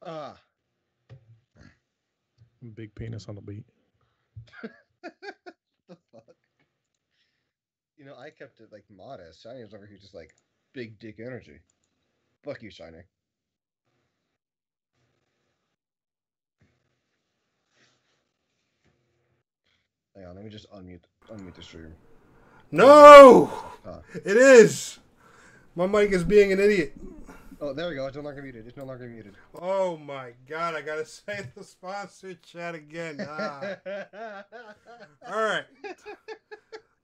Ah. Big penis on the beat. The fuck? You know, I kept it like modest. Shiny was over here just like big dick energy. Fuck you, Shiny. Hang on, let me just unmute the stream. No! It is! My mic is being an idiot. Oh, there we go. It's no longer muted. It's no longer muted. Oh my god, I gotta say the sponsor chat again. Alright.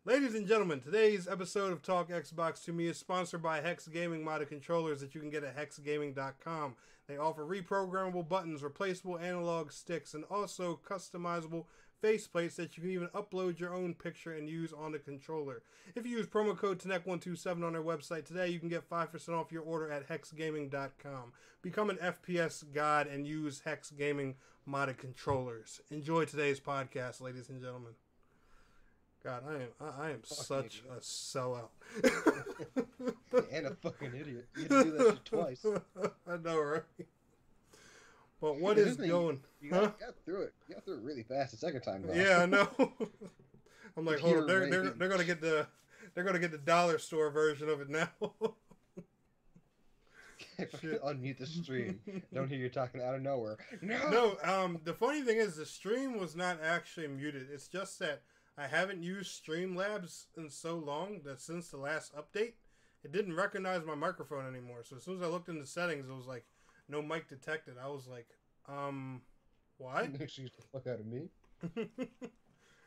Ladies and gentlemen, today's episode of Talk Xbox to Me is sponsored by Hex Gaming modded controllers that you can get at hexgaming.com. They offer reprogrammable buttons, replaceable analog sticks, and also customizable faceplates that you can even upload your own picture and use on the controller. If you use promo code Tennek127 on their website today, you can get 5% off your order at hexgaming.com. Become an FPS god and use Hex Gaming modded controllers. Enjoy today's podcast, ladies and gentlemen. God, I am such a sellout. And a fucking idiot. You had to do that shit twice. I know, right? But what is going? You got through it. You got through it really fast the second time, though. Yeah, I know. I'm like, hold on, they're gonna get the dollar store version of it now. Unmute the stream. Don't hear you talking out of nowhere. No. The funny thing is, the stream was not actually muted. It's just that I haven't used Streamlabs in so long that since the last update, it didn't recognize my microphone anymore. So as soon as I looked in the settings, it was like, no mic detected. I was like, what? Excuse the fuck out of me. And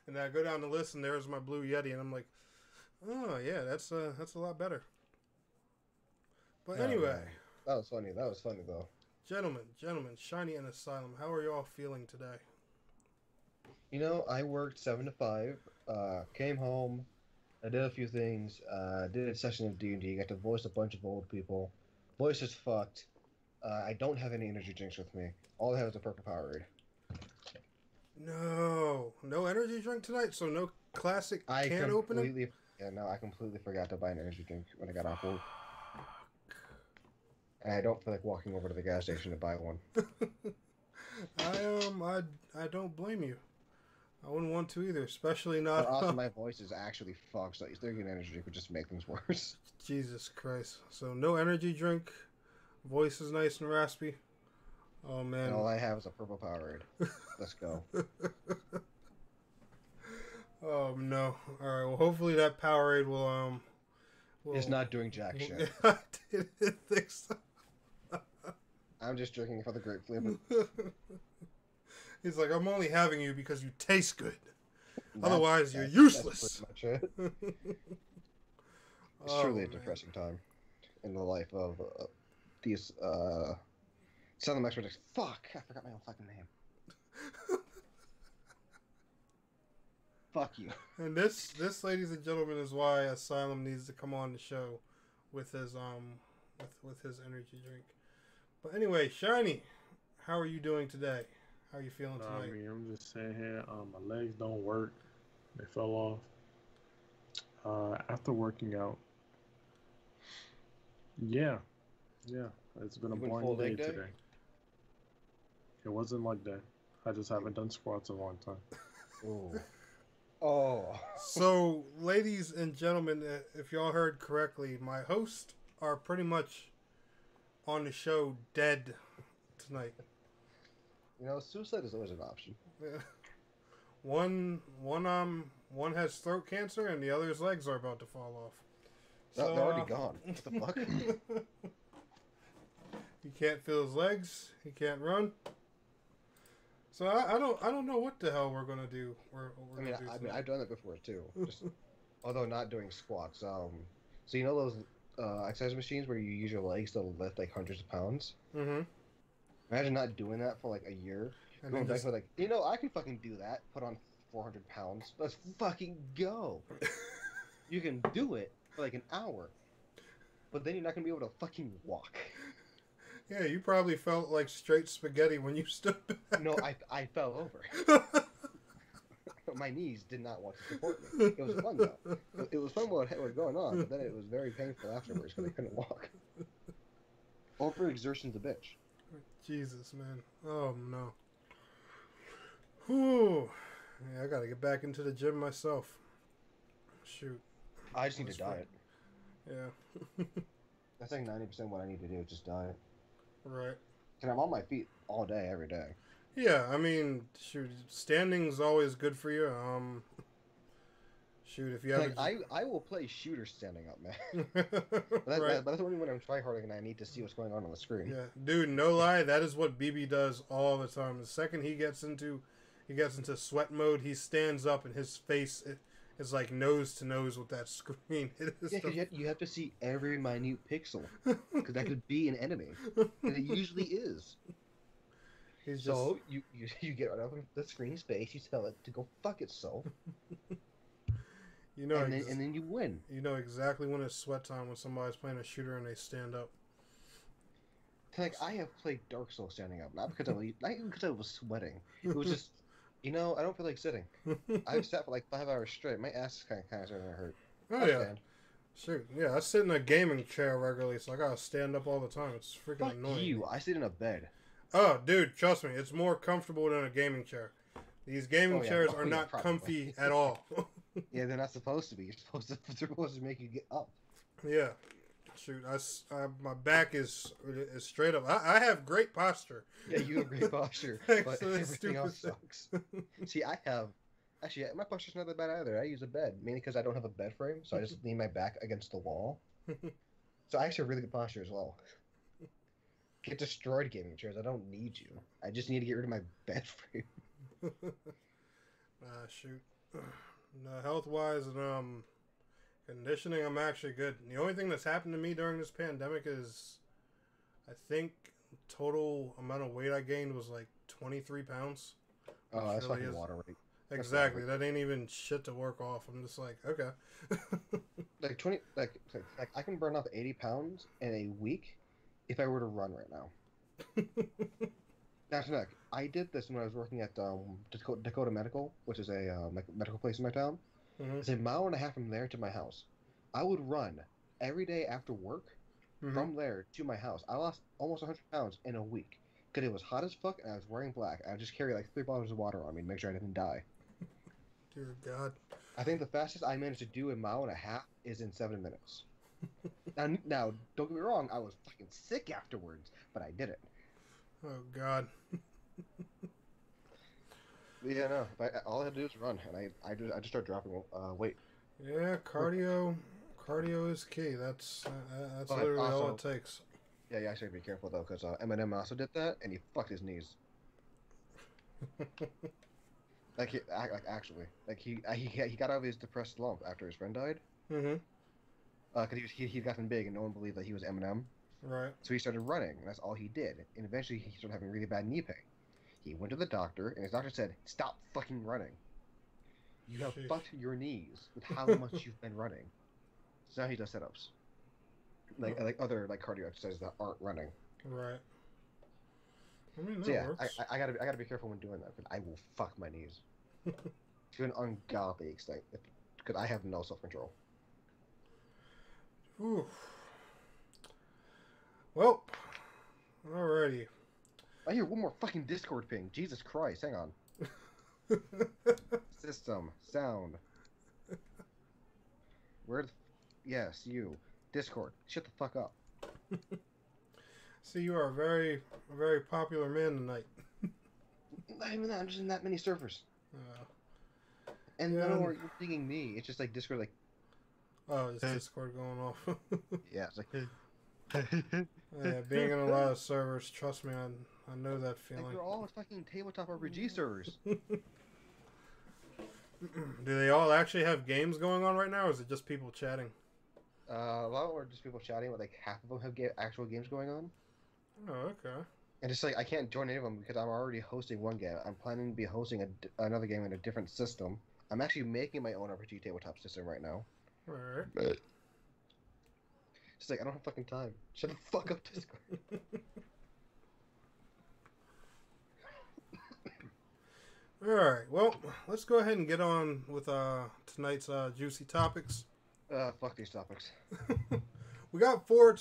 then I go down the list, and there's my Blue Yeti, and I'm like, oh yeah, that's a lot better. But anyway, man. That was funny. That was funny though. Gentlemen, Shiny and Asylum, how are y'all feeling today? You know, I worked 7 to 5. Came home. I did a few things. Did a session of D&D. Got to voice a bunch of old people. Voice is fucked. I don't have any energy drinks with me. All I have is a purple Powerade. No energy drink tonight. So no classic can opening. Yeah, no, I completely forgot to buy an energy drink when I got off work. And I don't feel like walking over to the gas station to buy one. I don't blame you. I wouldn't want to either, especially not. But also, my voice is actually fucked, so drinking an energy drink would just make things worse. Jesus Christ! So no energy drink. Voice is nice and raspy. Oh man! And all I have is a purple Powerade. Let's go. Oh no! All right. Well, hopefully that Powerade will It's not doing jack shit. I didn't think so. I'm just drinking for the grape flavor. He's like, I'm only having you because you taste good. Otherwise, you're useless. That's pretty much it. It's truly a depressing time in the life of these AsylumX Productions. Fuck! I forgot my own fucking name. Fuck you. And this, ladies and gentlemen, is why Asylum needs to come on the show with his with his energy drink. But anyway, Shiny, how are you doing today? How are you feeling tonight? I mean, I'm just sitting here. My legs don't work. They fell off. After working out. Yeah. It's been a boring day today. It wasn't like that. I just haven't done squats in a long time. Oh. So, ladies and gentlemen, if y'all heard correctly, my hosts are pretty much on the show dead tonight. You know, suicide is always an option. Yeah. One has throat cancer, and the other's legs are about to fall off. So, they're already gone. What the fuck? He can't feel his legs. He can't run. So I don't know what the hell we're gonna do. I've done it before too. Just, although not doing squats. So you know those exercise machines where you use your legs to lift like hundreds of pounds. Mm-hmm. Imagine not doing that for like a year. And going back to like, I can fucking do that. Put on 400 pounds. Let's fucking go. You can do it for like an hour, but then you're not gonna be able to fucking walk. Yeah, you probably felt like straight spaghetti when you stood back. No, I fell over. My knees did not want to support me. It was fun though. It was fun what was going on, but then it was very painful afterwards because I couldn't walk. Overexertion's a bitch. Jesus, man. Oh no. Whew. Yeah, I gotta get back into the gym myself. Shoot. I just need to diet. Yeah. That's like 90% what I need to do, just diet. Right. And I'm on my feet all day, every day. Yeah, I mean, shoot, standing's always good for you. Shoot, if you have I will play shooter standing up, man. Right. But that's only when I'm tryharding and I need to see what's going on the screen. Yeah, dude, no lie, that is what BB does all the time. The second he gets into sweat mode, he stands up and his face is like nose to nose with that screen. Yeah, because you have to see every minute pixel, because that could be an enemy, and it usually is. So you get right up in the screen space, you tell it to go fuck itself. You know, and then you win. You know exactly when it's sweat time when somebody's playing a shooter and they stand up. Like, I have played Dark Souls standing up, not because I was sweating. It was just, I don't feel like sitting. I've sat for like 5 hours straight. My ass is kind of starting to hurt. Oh yeah. Shoot, yeah, I sit in a gaming chair regularly, so I gotta stand up all the time. It's freaking annoying. I sit in a bed. Oh, dude, trust me, it's more comfortable than a gaming chair. These gaming chairs are not comfy at all. Yeah, they're not supposed to be. They're supposed to make you get up. Yeah. Shoot, my back is straight up. I have great posture. Yeah, you have great posture, but everything else sucks. See, actually, my posture's not that bad either. I use a bed, mainly because I don't have a bed frame, so I just lean my back against the wall. So I actually have really good posture as well. Get destroyed, gaming chairs. I don't need you. I just need to get rid of my bed frame. Shoot. Health-wise and conditioning, I'm actually good. The only thing that's happened to me during this pandemic is, I think, total amount of weight I gained was like 23 pounds. Oh, that's really fucking water weight. Exactly. That ain't even shit to work off. I'm just like, okay. like I can burn off 80 pounds in a week if I were to run right now. Now, look, I did this when I was working at Dakota Medical, which is a medical place in my town. Mm-hmm. It's a 1.5 miles from there to my house. I would run every day after work from there to my house. I lost almost 100 pounds in a week because it was hot as fuck and I was wearing black. I would just carry like 3 bottles of water on me to make sure I didn't die. Dear God. I think the fastest I managed to do a 1.5 miles is in 7 minutes. Now, don't get me wrong, I was fucking sick afterwards, but I did it. Oh, God. Yeah, no. All I had to do is run, and I just start dropping weight. Yeah, cardio is key. That's literally all it takes. Yeah, you actually have to be careful though, because Eminem also did that, and he fucked his knees. He got out of his depressed slump after his friend died. Mm-hmm. Because he'd gotten big, and no one believed that he was Eminem. Right. So he started running, and that's all he did. And eventually, he started having really bad knee pain. He went to the doctor, and his doctor said, "Stop fucking running. You have fucked your knees with how much you've been running." So now he does sit-ups, like other cardio exercises that aren't running. Right. I mean, that works. I gotta be careful when doing that, because I will fuck my knees to an ungodly extent, because I have no self-control. Ooh. Well, alrighty. I hear one more fucking Discord ping. Jesus Christ, hang on. System, sound. Yes, you. Discord, shut the fuck up. See, you are a very popular man tonight. Not even that, I'm just in that many servers. And no more pinging me, it's just like Discord, like... Oh, it's Discord going off. Yeah, it's like... Yeah, being in a lot of servers, trust me, I know that feeling. Like, they're all fucking tabletop RPG servers. Do they all actually have games going on right now, or is it just people chatting? A lot are just people chatting, but like half of them have actual games going on. Oh, okay. And it's like, I can't join any of them because I'm already hosting one game. I'm planning to be hosting another game in a different system. I'm actually making my own RPG tabletop system right now. Alright. But it's like, I don't have fucking time. Shut the fuck up, Discord. Alright, well, let's go ahead and get on with tonight's juicy topics. Fuck these topics. We got four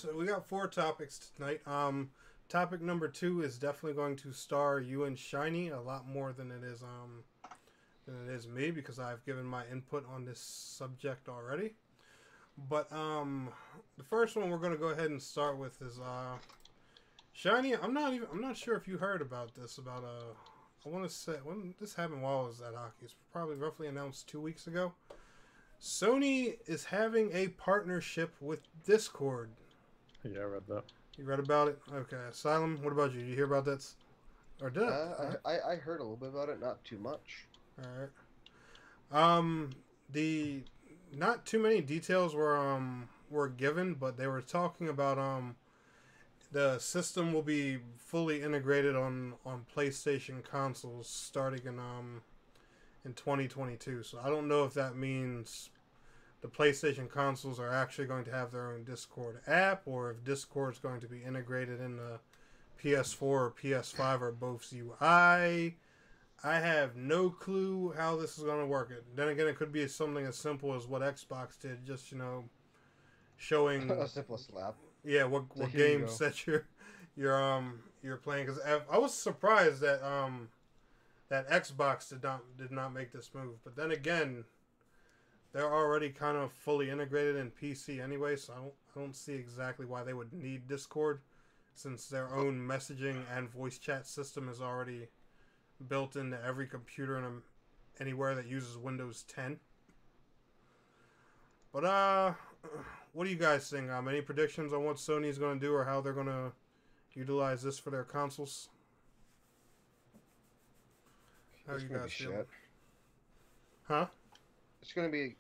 topics tonight. Topic number 2 is definitely going to star you and Shiny a lot more than it is me, because I've given my input on this subject already. But the first one we're going to go ahead and start with is Shiny. I'm not sure if you heard about this, about I want to say when this happened while I was at hockey. It's probably roughly announced 2 weeks ago. Sony is having a partnership with Discord. Yeah, I read that. You read about it? Okay, Asylum. What about you? Did you hear about that? Or did I heard a little bit about it, not too much. All right. The not too many details were given, but they were talking about the system will be fully integrated on PlayStation consoles starting in 2022. So I don't know if that means the PlayStation consoles are actually going to have their own Discord app, or if Discord is going to be integrated in the PS4 or PS5 or both's UI. I have no clue how this is going to work. Then again, it could be something as simple as what Xbox did, just showing A simple slap. Yeah, what games that you're playing? Because I was surprised that that Xbox did not make this move. But then again, they're already kind of fully integrated in PC anyway, so I don't see exactly why they would need Discord, since their own messaging and voice chat system is already built into every computer and anywhere that uses Windows 10. But what do you guys think? Any predictions on what Sony's going to do or how they're going to utilize this for their consoles? How It's you gonna guys be feel? shit. Huh? It's gonna be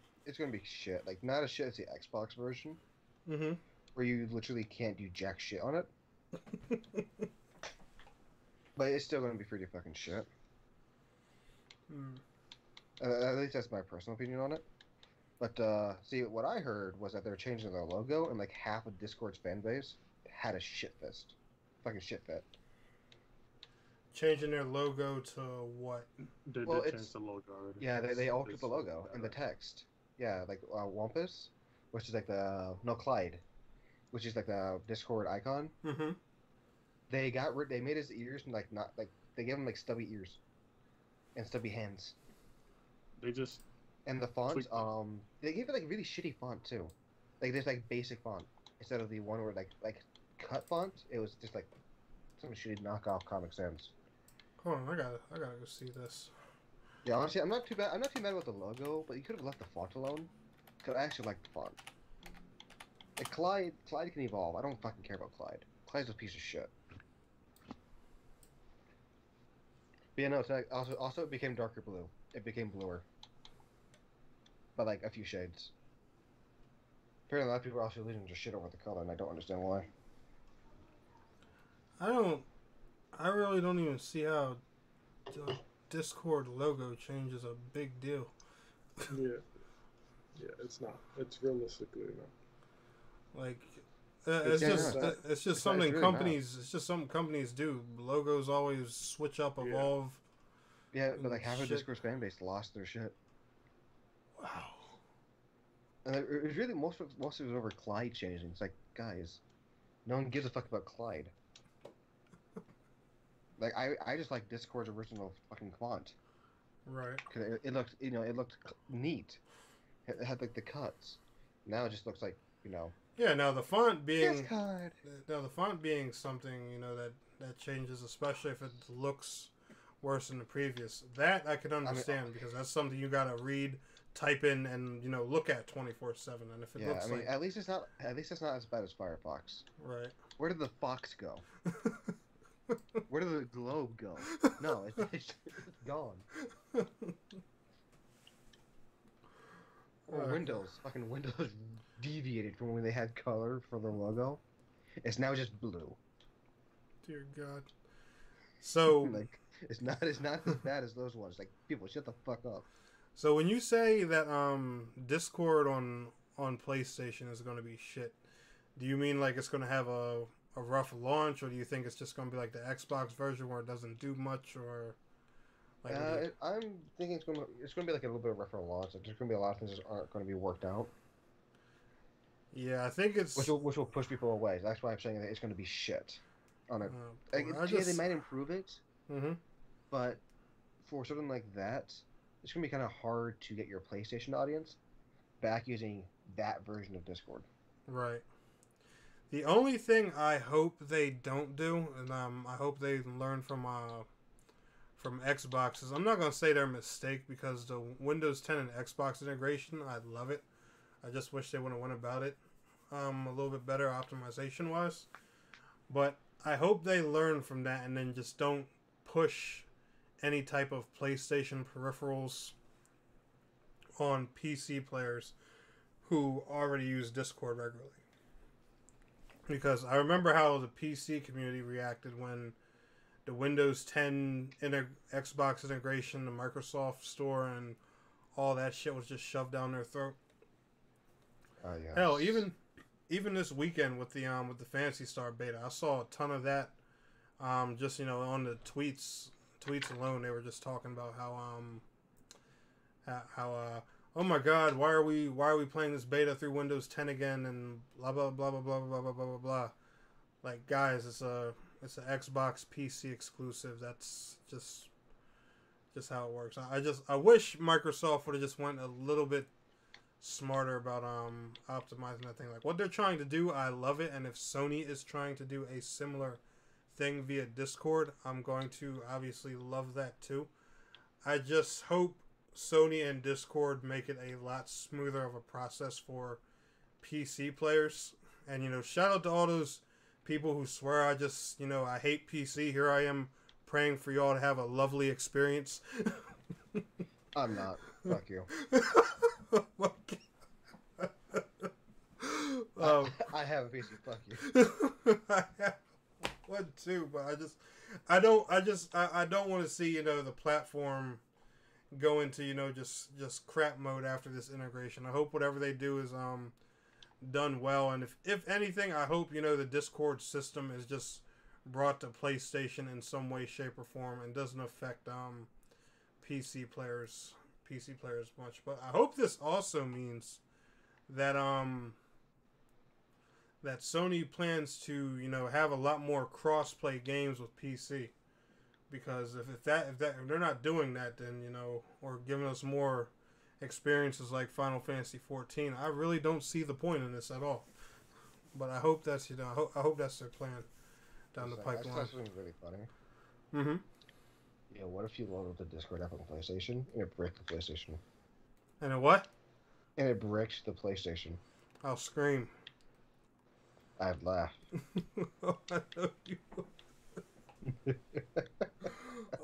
shit. Like, not as shit as the Xbox version, Mm-hmm. where you literally can't do jack shit on it. But it's still gonna be pretty fucking shit. At least that's my personal opinion on it. But see, what I heard was that they're changing their logo, and like half of Discord's fan base had a shit fist, fucking shit fit. Changing their logo to what? They Well, did change the logo already. Yeah, they altered the It's- logo and the text. Yeah, like Wampus, which is like Clyde, which is like the Discord icon. Mm-hmm. They made his ears like not like they gave him like stubby ears, and stubby hands. They just And the font, Tweaked it. they gave it like really shitty font too, like this like basic font instead of the one where like cut font. It was just like some shitty knockoff Comic Sans. Hold on, I gotta go see this. Yeah, honestly, I'm not too mad about the logo, but you could have left the font alone. Cause I actually like the font. Like Clyde can evolve. I don't fucking care about Clyde. Clyde's a piece of shit. But yeah, no, it's like, also it became darker blue. It became bluer. By like a few shades. Apparently a lot of people are also losing their shit over the color, and I don't understand why. I really don't even see how the Discord logo change is a big deal. yeah, it's not. It's realistically not. Like, It's it's just it's something really companies. It's just something companies do. Logos always switch up, evolve. Yeah, but like half of Shit. Discord's fan base lost their shit. Wow. And it was really most of it was over Clyde changing. It's like, guys, no one gives a fuck about Clyde. Like I just like Discord's original fucking font. Right. Cause it looked neat. It had like the cuts. Now it just looks like Yeah. Now the font being Discord. something that changes, especially if it looks worse than the previous. That I can understand because that's something you gotta read, type in, and look at 24/7. And if it Yeah, looks I mean, like at least it's not as bad as Firefox. right. Where did the fox go? Where did the globe go? No, it's gone. Or Windows, fucking Windows deviated from when they had color for the logo. It's now just blue. Dear God. So Like it's not as bad as those ones. Like, people, shut the fuck up. So when you say that Discord on PlayStation is going to be shit, do you mean like it's going to have a rough launch, or do you think it's just going to be like the Xbox version where it doesn't do much, or like? I'm thinking it's going to be like a little bit of a rougher launch. Like, there's going to be a lot of things that aren't going to be worked out. Yeah, I think it's which will push people away. That's why I'm saying that it's going to be shit. On it, they might improve it, but for something like that, it's going to be kind of hard to get your PlayStation audience back using that version of Discord. Right. The only thing I hope they don't do, and I hope they learn from from Xboxes. I'm not gonna say they're a mistake because the Windows 10 and Xbox integration, I love it. I just wish they would have went about it a little bit better optimization wise. But I hope they learn from that and then just don't push any type of PlayStation peripherals on PC players who already use Discord regularly. Because I remember how the PC community reacted when the Windows 10 Xbox integration, the Microsoft Store, and all that shit was just shoved down their throat. Yes. Hell, even this weekend with the Phantasy Star beta, I saw a ton of that. Just on the tweets alone, they were just talking about how oh my god, why are we playing this beta through Windows 10 again and blah blah blah blah blah blah blah blah blah blah. Like, guys, it's an Xbox PC exclusive. That's just how it works. I wish Microsoft would have just went a little bit smarter about optimizing that thing. Like, what they're trying to do, I love it, and if Sony is trying to do a similar thing via Discord, I'm going to obviously love that too. I just hope Sony and Discord make it a lot smoother of a process for PC players. And shout out to all those people who swear I hate PC. Here I am praying for y'all to have a lovely experience. I'm not. Fuck you. I have a PC. Fuck you. I have one too, but I don't want to see the platform go into just crap mode after this integration. I hope whatever they do is done well, and if anything, I hope the Discord system is just brought to PlayStation in some way, shape, or form, and doesn't affect PC players much. But I hope this also means that that Sony plans to have a lot more cross-play games with PC. Because if they're not doing that, then or giving us more experiences like Final Fantasy 14, I really don't see the point in this at all. But I hope that's I hope that's their plan down the pipeline. I saw something really funny. Mm-hmm. Yeah, what if you load up the Discord app on PlayStation and it bricked the PlayStation? And it what? And it bricked the PlayStation. I'll scream. I'd laugh. Oh, I know you would.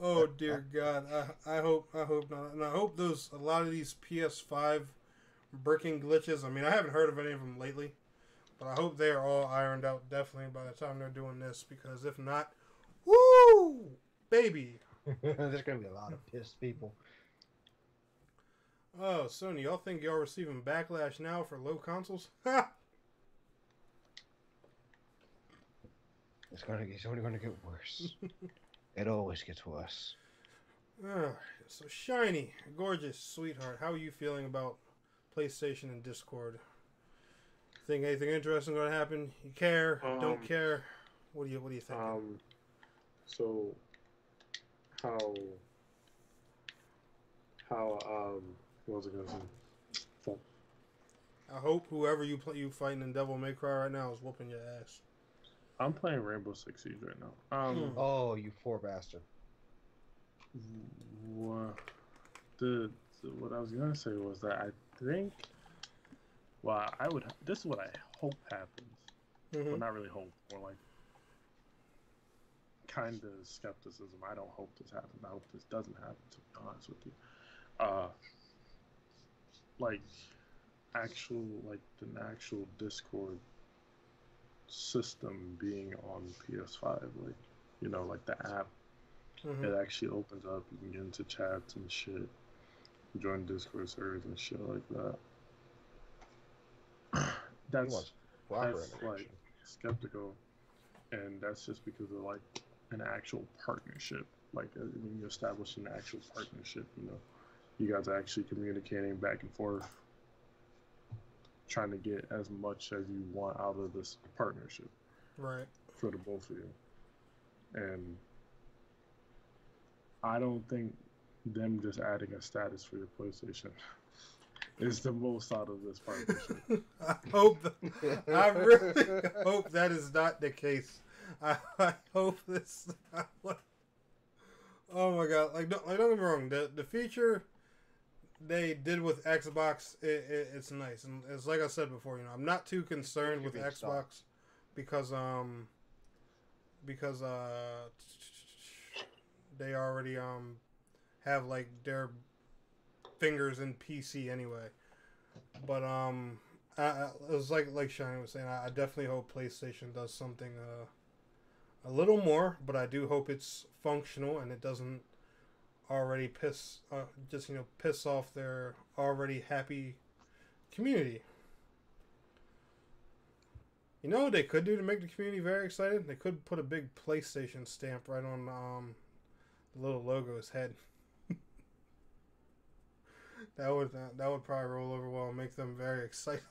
Oh dear God! I hope not, and I hope a lot of these PS5 bricking glitches. I mean, I haven't heard of any of them lately, but I hope they are all ironed out definitely by the time they're doing this. Because if not, woo, baby, there's gonna be a lot of pissed people. Oh, Sony, y'all think y'all receiving backlash now for low consoles? Ha! It's only gonna get worse. It always gets worse. So Shiny, gorgeous sweetheart, how are you feeling about PlayStation and Discord? Think anything interesting going to happen? You care? Don't care? What do you think? So how what was I gonna say? I hope whoever you fighting in Devil May Cry right now is whooping your ass. I'm playing Rainbow Six Siege right now. Oh, you poor bastard. What I was gonna say was that I think, this is what I hope happens. Mm-hmm. Well, not really hope, more like kind of skepticism. I don't hope this happens. I hope this doesn't happen, to be honest with you. An actual Discord system being on PS5, like the app. Mm-hmm. It actually opens up. You can get into chats and shit, join Discord servers and shit like that. That's like skeptical, and that's just because of like an actual partnership. Like when you establish an actual partnership, you guys are actually communicating back and forth, trying to get as much as you want out of this partnership, right? For the both of you. And I don't think them just adding a status for your PlayStation is the most out of this partnership. I really hope that is not the case. I hope this. Oh my my god! Like don't get me wrong. The feature they did with Xbox, it's nice, and it's like I said before. You know, I'm not too concerned with Xbox because they already have like their fingers in PC anyway. But it was like Shiny was saying. I definitely hope PlayStation does something a little more, but I do hope it's functional and it doesn't already piss off their already happy community. You know what they could do to make the community very excited? They could put a big PlayStation stamp right on the little logo's head. That would probably roll over well and make them very excited.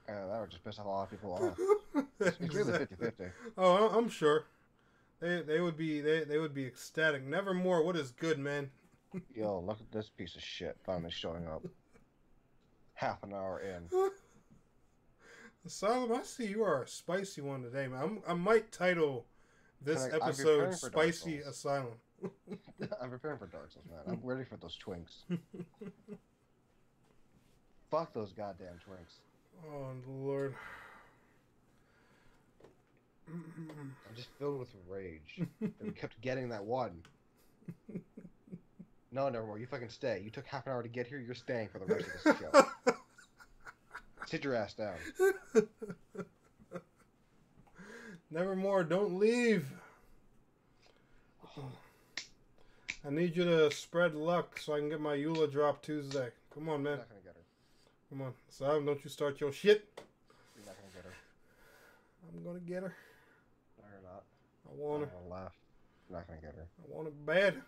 That would just piss off a lot of people off. It's really 50-50. Oh, I'm sure. They would be ecstatic. Nevermore, what is good, man? Yo, look at this piece of shit finally showing up. Half an hour in. Asylum, I see you are a spicy one today, man. I might title this episode Spicy Asylum. I'm preparing for Dark Souls, man. I'm ready for those twinks. Fuck those goddamn twinks. Oh, Lord. I'm just filled with rage. And we kept getting that one. No, nevermore. You fucking stay. You took half an hour to get here. You're staying for the rest of this show. Sit your ass down. Nevermore, don't leave. I need you to spread luck so I can get my Eula drop Tuesday. Come on, man. You're not gonna get her. Come on. Sam, don't you start your shit. You're not gonna get her. I'm gonna get her. No, you're not. I want her. I'm gonna laugh. You're not gonna get her. I want it bad.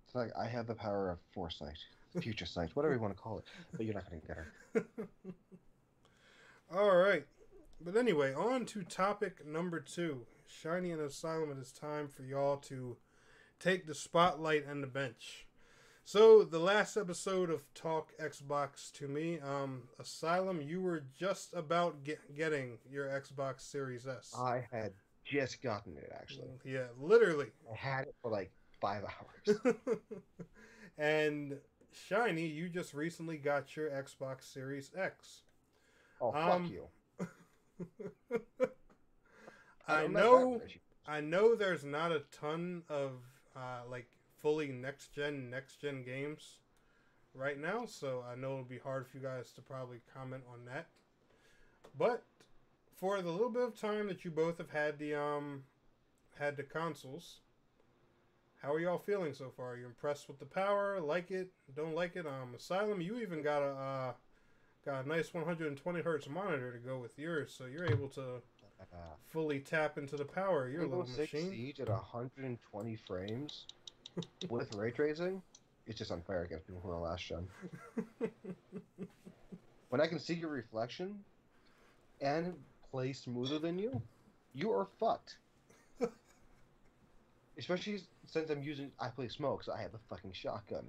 It's like I have the power of foresight, future sight, whatever you want to call it, but you're not gonna get her. All right. But anyway, on to topic number 2. Shiny and Asylum, it is time for y'all to take the spotlight and the bench. So, the last episode of Talk Xbox to me, Asylum, you were just about getting your Xbox Series S. I had just gotten it, actually. Yeah, literally. I had it for like 5 hours. And Shiny, you just recently got your Xbox Series X. Oh, fuck you. I know there's not a ton of like fully next gen games right now, so I know it'll be hard for you guys to probably comment on that. But for the little bit of time that you both have had the consoles, how are y'all feeling so far? Are you impressed with the power? Like it? Don't like it? Asylum, you even got a nice 120 hertz monitor to go with yours, so you're able to fully tap into the power of your little machine. Siege at 120 frames with ray tracing, it's just unfair against people who are last gen. When I can see your reflection and play smoother than you, you are fucked. Especially since I play smoke, so I have the fucking shotgun.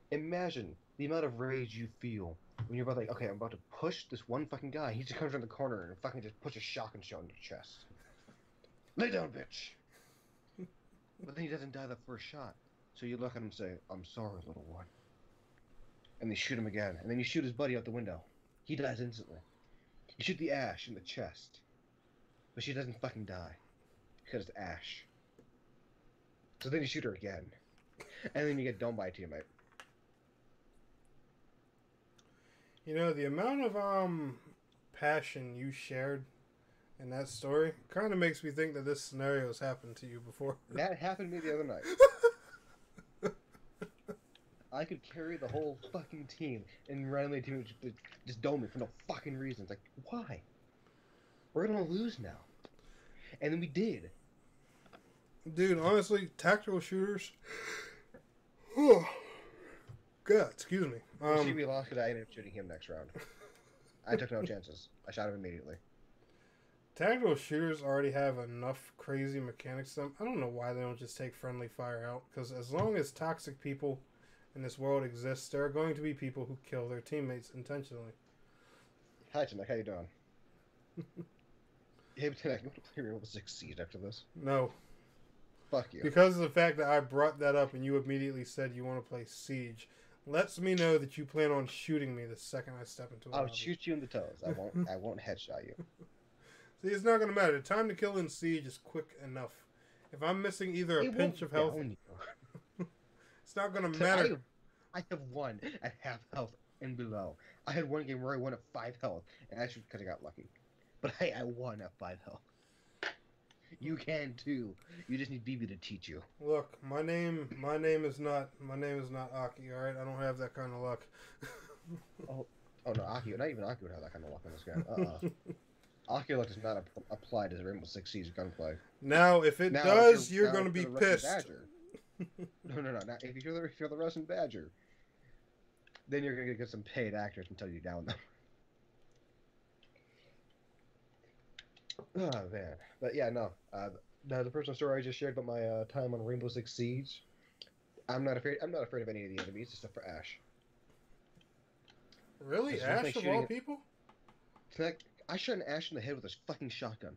Imagine the amount of rage you feel when you're about like, okay, I'm about to push this one fucking guy. He just comes around the corner and fucking just puts a shotgun shell in your chest. Lay down, bitch. But then he doesn't die the first shot. So you look at him and say, I'm sorry, little one. And they shoot him again. And then you shoot his buddy out the window. He dies instantly. You shoot the Ash in the chest. But she doesn't fucking die. Because it's Ash. So then you shoot her again. And then you get domed by a teammate. You know, the amount of passion you shared in that story kind of makes me think that this scenario has happened to you before. That happened to me the other night. I could carry the whole fucking team, and randomly a team would just dome me for no fucking reason. It's like, why? We're gonna lose now. And then we did. Dude, honestly, tactical shooters... God, excuse me. See, we lost because I ended up shooting him next round. I took no chances. I shot him immediately. Tactical shooters already have enough crazy mechanics to them. I don't know why they don't just take friendly fire out. Because as long as toxic people in this world exist, there are going to be people who kill their teammates intentionally. Hi, Tennek, how you doing? Hey, but then I go to play Rainbow Six Siege after this. No. Fuck you. Because of the fact that I brought that up and you immediately said you want to play Siege, lets me know that you plan on shooting me the second I step into a I'll lobby. shoot you in the toes. I won't headshot you. See, it's not gonna matter. The time to kill in Siege is quick enough. If I'm missing either a pinch of health, it's not gonna matter. I have won at half health and below. I had one game where I won at 5 health, and that's because I got lucky. But hey, I won at 5 health. You can too. You just need BB to teach you. Look, my name is not Aki. All right, I don't have that kind of luck. oh no, Aki. Not even Aki would have that kind of luck in this game. Aki luck does not apply to the Rainbow Six Siege gunplay. Now, if it does, you're going to be pissed. No. Now, if you're the Russian Badger, then you're going to get some paid actors until you down them. Oh man, but yeah, no. The personal story I just shared about my time on Rainbow Six Siege, I'm not afraid of any of the enemies except for Ash. Really, Ash of all people? I shot an Ash in the head with a fucking shotgun,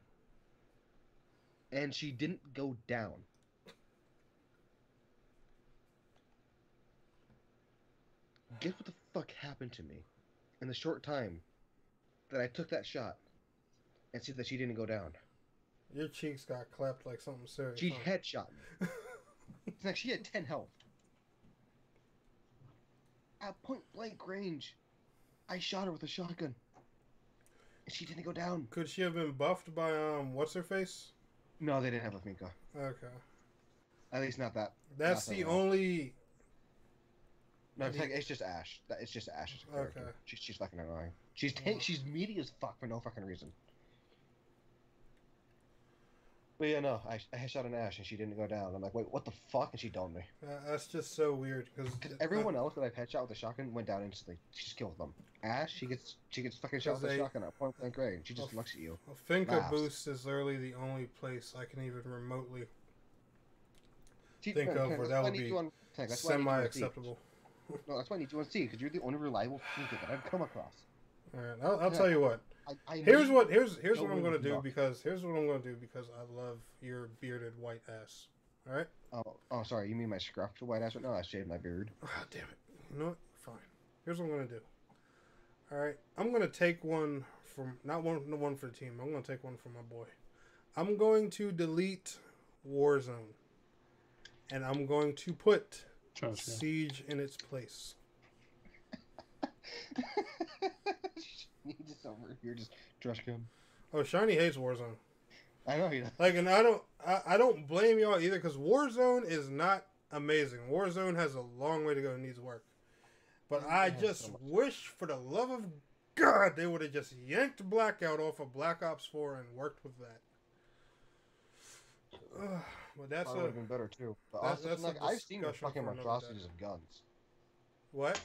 and she didn't go down. Guess what the fuck happened to me in the short time that I took that shot and see that she didn't go down? Your cheeks got clapped like something serious. She headshot me. It's like she had 10 health. At point blank range, I shot her with a shotgun. And she didn't go down. Could she have been buffed by, what's her face? No, they didn't have Lafminka. Okay. At least not that. That's the only... No, it's just Ash. It's just Ash as a character. Okay. She's fucking annoying. She's meaty as fuck for no fucking reason. But yeah, no, I shot an Ash and she didn't go down. I'm like, wait, what the fuck? And she downed me. That's just so weird. Because everyone else that I've headshot with a shotgun went down instantly. She just killed them. Ash, she gets fucking shot with a shotgun at point blank range. She just looks at you. A Finka boost is literally the only place I can even remotely think of where that would be semi-acceptable. No, that's why I need you on C, because you're the only reliable Finka that I've come across. Alright, I'll tell you what. Here's what I'm gonna do because I love your bearded white ass. All right. Oh, sorry. You mean my scruffed white ass? No, I shaved my beard. Oh, damn it. You know what? Fine. Here's what I'm gonna do. All right. I'm gonna take one from not one for the team. I'm gonna take one from my boy. I'm going to delete Warzone, and I'm going to put Siege in its place. He's just over here, just trash him. Oh, Shiny hates Warzone. I know he does. Like, and I don't blame y'all either, because Warzone is not amazing. Warzone has a long way to go and needs work. But I just wish, for the love of God, they would have just yanked Blackout off of Black Ops 4 and worked with that. But that's would have been better too. But that's like, I've seen your fucking monstrosities of guns. What?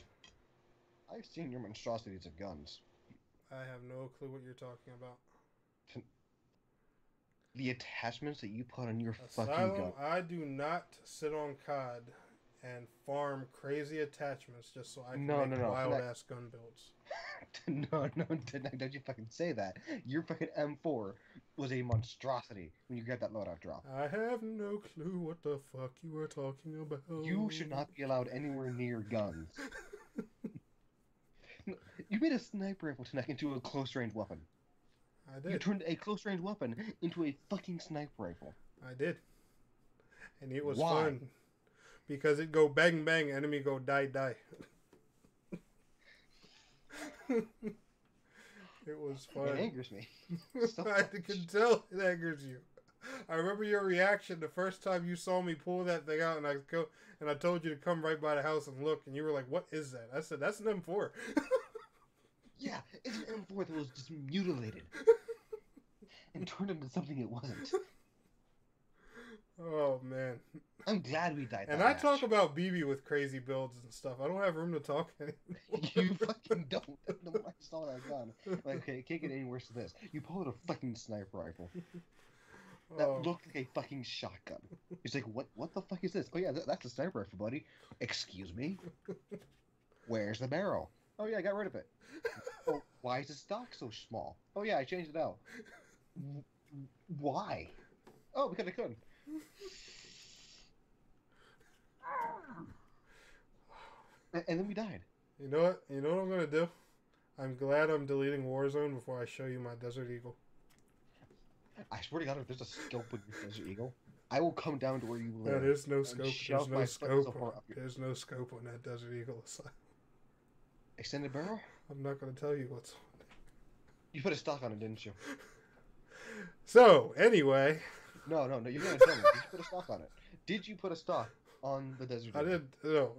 I've seen your monstrosities of guns. I have no clue what you're talking about. The attachments that you put on your Asylum, fucking gun. I do not sit on COD and farm crazy attachments just so I can make wild-ass gun builds. No, don't you fucking say that. Your fucking M4 was a monstrosity when you got that loadout drop. I have no clue what the fuck you are talking about. You should not be allowed anywhere near guns. You made a sniper rifle tonight into a close-range weapon. I did. You turned a close-range weapon into a fucking sniper rifle. I did. And it was fun. Because it go bang bang, enemy go die die. It was fun. It angers me. I can tell it angers you. I remember your reaction the first time you saw me pull that thing out, and I told you to come right by the house and look, and you were like, "What is that?" I said, "That's an M4." Yeah, it's an M4 that was just mutilated and turned into something it wasn't. Oh man, I'm glad we died. And I talk about BB with crazy builds and stuff. I don't have room to talk anymore. You fucking don't. I don't know why I saw that gun. Like, okay, it can't get any worse than this. You pull out a fucking sniper rifle that looked like a fucking shotgun. He's like, what the fuck is this? Oh yeah, that's a sniper rifle, buddy. Excuse me? Where's the barrel? Oh yeah, I got rid of it. Oh, why is the stock so small? Oh yeah, I changed it out. Why? Oh, because I could. And then we died. You know what? You know what I'm gonna do? I'm glad I'm deleting Warzone before I show you my Desert Eagle. I swear to God, if there's a scope with your Desert Eagle, I will come down to where you live. No, there's no scope. There's no scope. So There's no scope on that Desert Eagle. Extended barrel? I'm not gonna tell you what's on it. You put a stock on it, didn't you? So anyway. No. You're gonna tell me. Did you put a stock on it? Did you put a stock on the Desert Eagle? I did. No.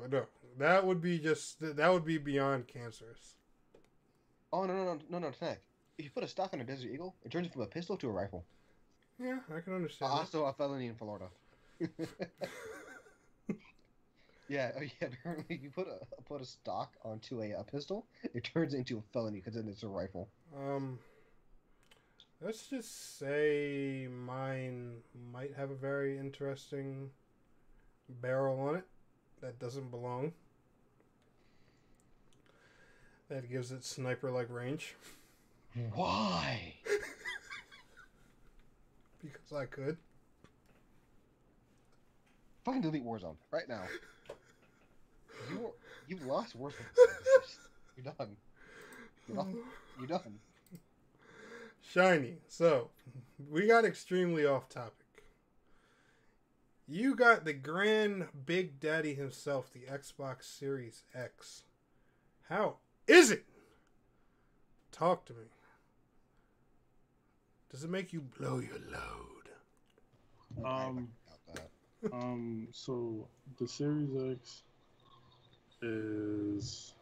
That would be beyond cancerous. Oh no, Tennek. If you put a stock on a Desert Eagle, it turns from a pistol to a rifle. Yeah, I can understand. Also a felony in Florida. Yeah. Apparently, you put a stock onto a pistol, it turns into a felony because then it's a rifle. Let's just say mine might have a very interesting barrel on it that doesn't belong. That gives it sniper-like range. Why? Because I could. Fucking delete Warzone right now. You've lost Warzone. You're done. You're done. Shiny. So, we got extremely off topic. You got the grand Big Daddy himself, the Xbox Series X. How is it? Talk to me. Does it make you blow your load? So the Series X is...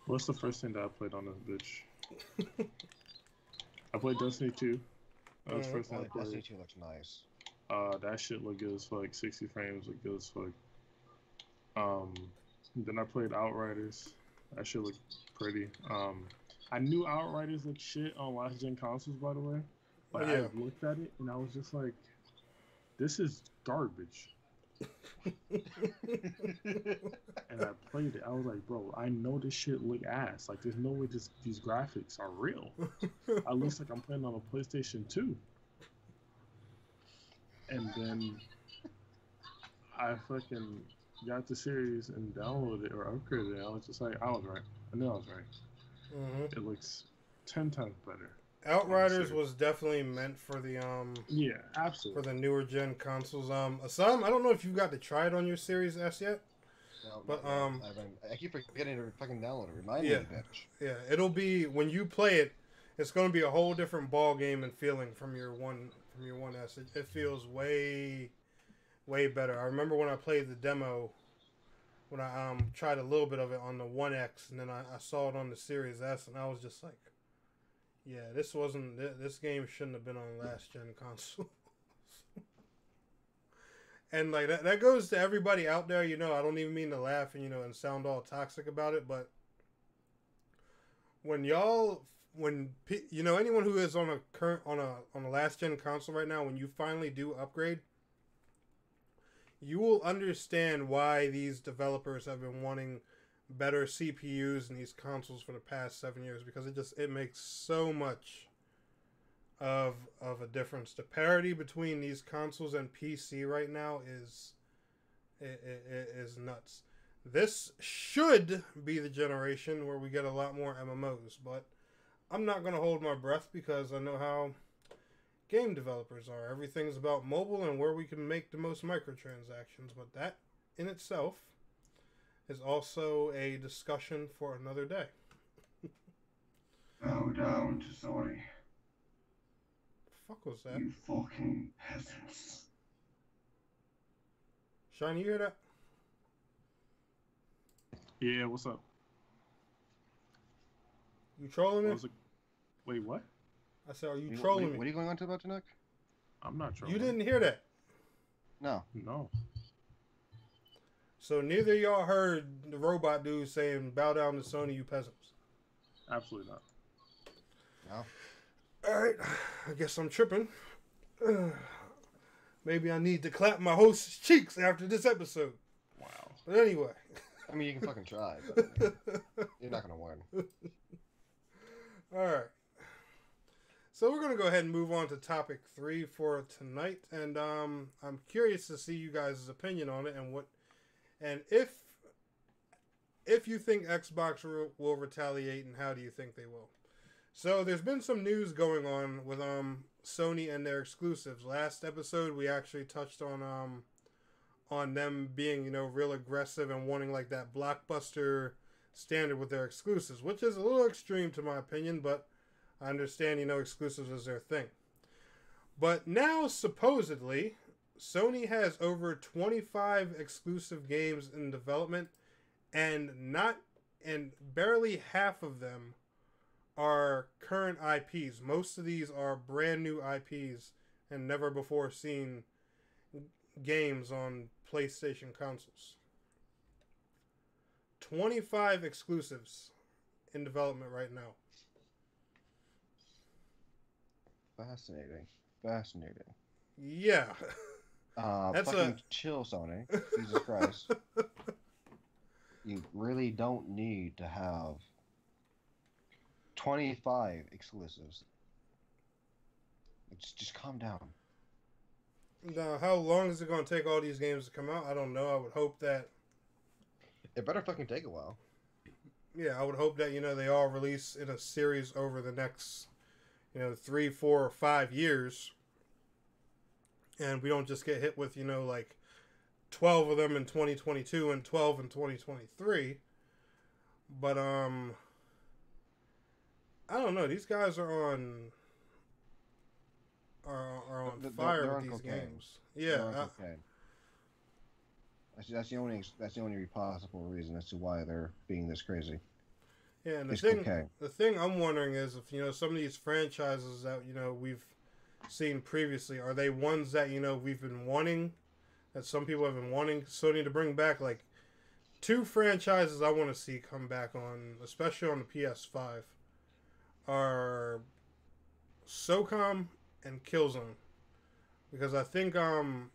What's the first thing that I played on this bitch? I played Destiny 2. That was the first thing I played. Destiny 2 looks nice. That shit looked good as fuck. 60 frames looked good as fuck. Then I played Outriders. That shit looked pretty. I knew Outriders looked shit on last gen consoles, by the way. But I looked at it and I was just like, this is garbage. And I played it. I was like, bro, I know this shit look ass. Like, there's no way these graphics are real. It looks like I'm playing on a PlayStation 2. And then I fucking got the series and downloaded it or upgraded it. I was just like, I was right. I knew I was right. Mm-hmm. It looks 10 times better. Outriders was definitely meant for the yeah, absolutely, for the newer gen consoles. Asylum, I don't know if you got to try it on your Series S yet. No, but I keep forgetting to fucking download it. Remind me, bitch. Yeah, it'll be when you play it. It's going to be a whole different ball game and feeling from your 1S. It feels way better. I remember when I played the demo, when I tried a little bit of it on the 1X, and then I saw it on the Series S, and I was just like, yeah, this game shouldn't have been on last gen console. And like that goes to everybody out there, you know. I don't even mean to laugh and and sound all toxic about it, but when anyone who is on a last gen console right now, when you finally do upgrade, you will understand why these developers have been wanting better CPUs in these consoles for the past 7 years, because it makes so much of a difference. The parity between these consoles and PC right now is nuts. This should be the generation where we get a lot more MMOs, but I'm not going to hold my breath because I know how game developers are. Everything's about mobile and where we can make the most microtransactions, but that in itself is also a discussion for another day. Bow down to Sony. The fuck was that? You fucking peasants. Shiny, you hear that? Yeah, what's up? You trolling me? Wait, what? I said, are you trolling me? What are you going on to about Tennek? I'm not trolling. You didn't hear that? No. No. So neither of y'all heard the robot dude saying, bow down to Sony, you peasants. Absolutely not. No. Alright, I guess I'm tripping. Maybe I need to clap my host's cheeks after this episode. Wow. But anyway. I mean, you can fucking try, but you're not going to win. Alright. So we're gonna go ahead and move on to topic 3 for tonight, and I'm curious to see you guys' opinion on it and if you think Xbox will retaliate, and how do you think they will? So there's been some news going on with Sony and their exclusives. Last episode we actually touched on them being, you know, real aggressive and wanting like that blockbuster standard with their exclusives, which is a little extreme to my opinion, but I understand, you know, exclusives is their thing. But now, supposedly, Sony has over 25 exclusive games in development, and barely half of them are current IPs. Most of these are brand new IPs and never before seen games on PlayStation consoles. 25 exclusives in development right now. Fascinating. Yeah. That's fucking chill, Sony. Jesus Christ. You really don't need to have 25 exclusives. Just calm down. Now, how long is it going to take all these games to come out? I don't know. I would hope that... It better fucking take a while. Yeah, I would hope that, you know, they all release in a series over the next, you know, 3, 4, or 5 years. And we don't just get hit with, you know, like 12 of them in 2022 and 12 in 2023. But, I don't know. These guys are on fire with these cocaine. Games. Yeah. That's the only possible reason as to why they're being this crazy. Yeah, and the thing I'm wondering is if, you know, some of these franchises that, you know, we've seen previously, are they ones that, you know, we've been wanting, that some people have been wanting Sony to bring back? Like, 2 franchises I want to see come back on, especially on the PS5, are SOCOM and Killzone. Because I think,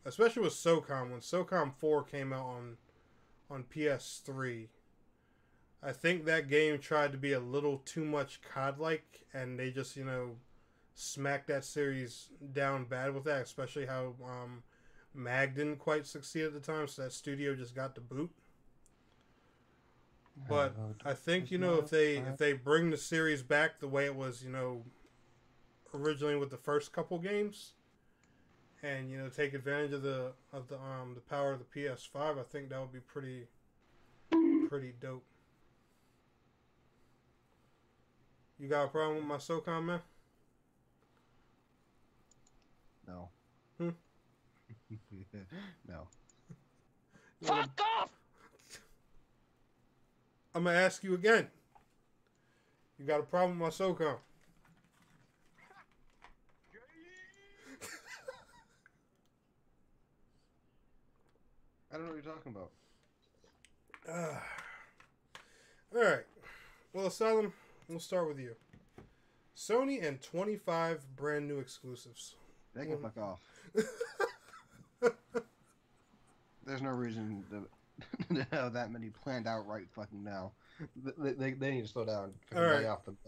especially with SOCOM, when SOCOM 4 came out on PS3, I think that game tried to be a little too much COD-like, and they just, you know, smacked that series down bad with that, especially how MAG didn't quite succeed at the time, so that studio just got the boot. But I think, you know, if they bring the series back the way it was, you know, originally with the first couple games, and, you know, take advantage of the power of the PS5, I think that would be pretty dope. You got a problem with my SOCOM, man? No. No. Fuck off! I'm gonna ask you again. You got a problem with my SOCOM? I don't know what you're talking about. Alright. Well, Asylum, we'll start with you. Sony and 25 brand new exclusives. They can fuck off. There's no reason to have that many planned out right fucking now. They need to slow down. All right.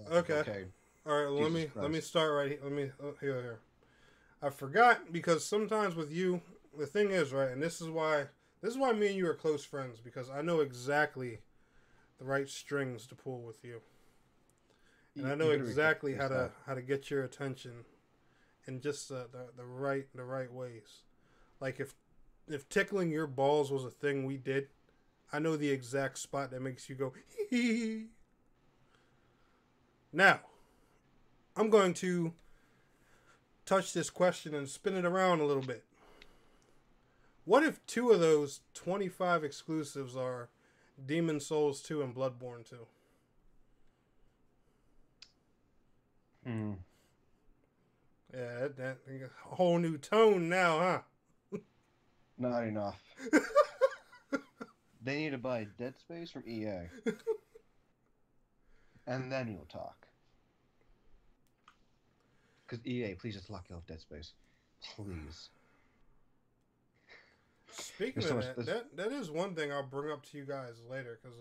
Okay. All right. Well, let me start right here. Here. I forgot, because sometimes with you, the thing is, right, and this is why me and you are close friends, because I know exactly the right strings to pull with you, and I know exactly how to get your attention in just the right ways. Like if tickling your balls was a thing we did, I know the exact spot that makes you go hee. Now, I'm going to touch this question and spin it around a little bit. What if 2 of those 25 exclusives are Demon's Souls 2 and Bloodborne 2? Yeah, that a whole new tone now, huh? Not enough. They need to buy Dead Space from EA. And then you'll talk. Because EA, please just lock off Dead Space. Please. Speaking of that is one thing I'll bring up to you guys later, because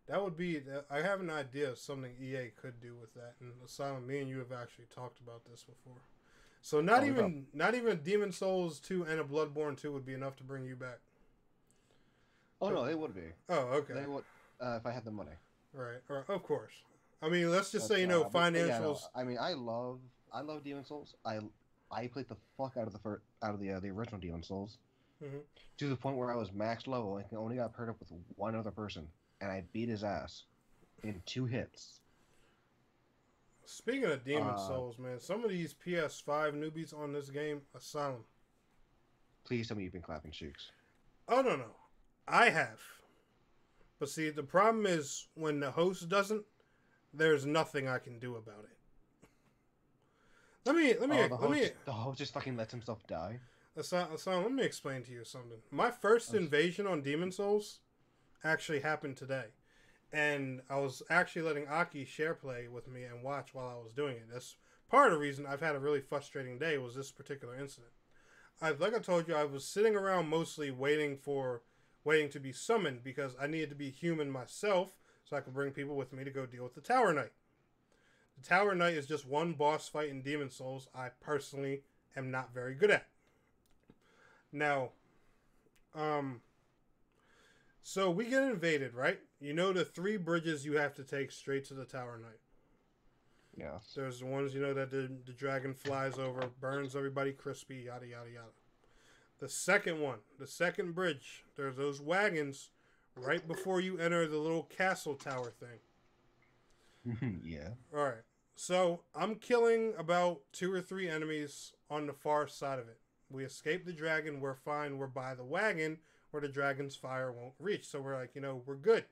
That would be. I have an idea of something EA could do with that. And Asylum, me and you have actually talked about this before. So not even Demon Souls 2 and a Bloodborne 2 would be enough to bring you back. Oh no, they would be. Oh, okay. They would if I had the money. Right. Of course. I mean, let's just say financials. Yeah, no, I mean, I love Demon Souls. I played the fuck out of the original Demon Souls, to the point where I was max level and only got paired up with one other person, and I beat his ass in 2 hits. Speaking of Demon Souls, man, some of these PS5 newbies on this game, Asylum. Please tell me you've been clapping cheeks. Oh no, I have. But see, the problem is when the host doesn't, there's nothing I can do about it. The host just fucking lets himself die. Asylum, let me explain to you something. My first invasion on Demon Souls actually happened today. And I was actually letting Aki share play with me and watch while I was doing it. That's part of the reason I've had a really frustrating day was this particular incident. Like I told you, I was sitting around mostly waiting to be summoned because I needed to be human myself so I could bring people with me to go deal with the Tower Knight. The Tower Knight is just one boss fight in Demon Souls I personally am not very good at. Now, so we get invaded, right? You know the 3 bridges you have to take straight to the Tower Knight. Yeah. There's the ones, that the dragon flies over, burns everybody crispy, yada, yada, yada. The second bridge, there's those wagons right before you enter the little castle tower thing. Yeah. Alright. So, I'm killing about 2 or 3 enemies on the far side of it. We escape the dragon, we're fine, we're by the wagon where the dragon's fire won't reach. So we're like, we're good.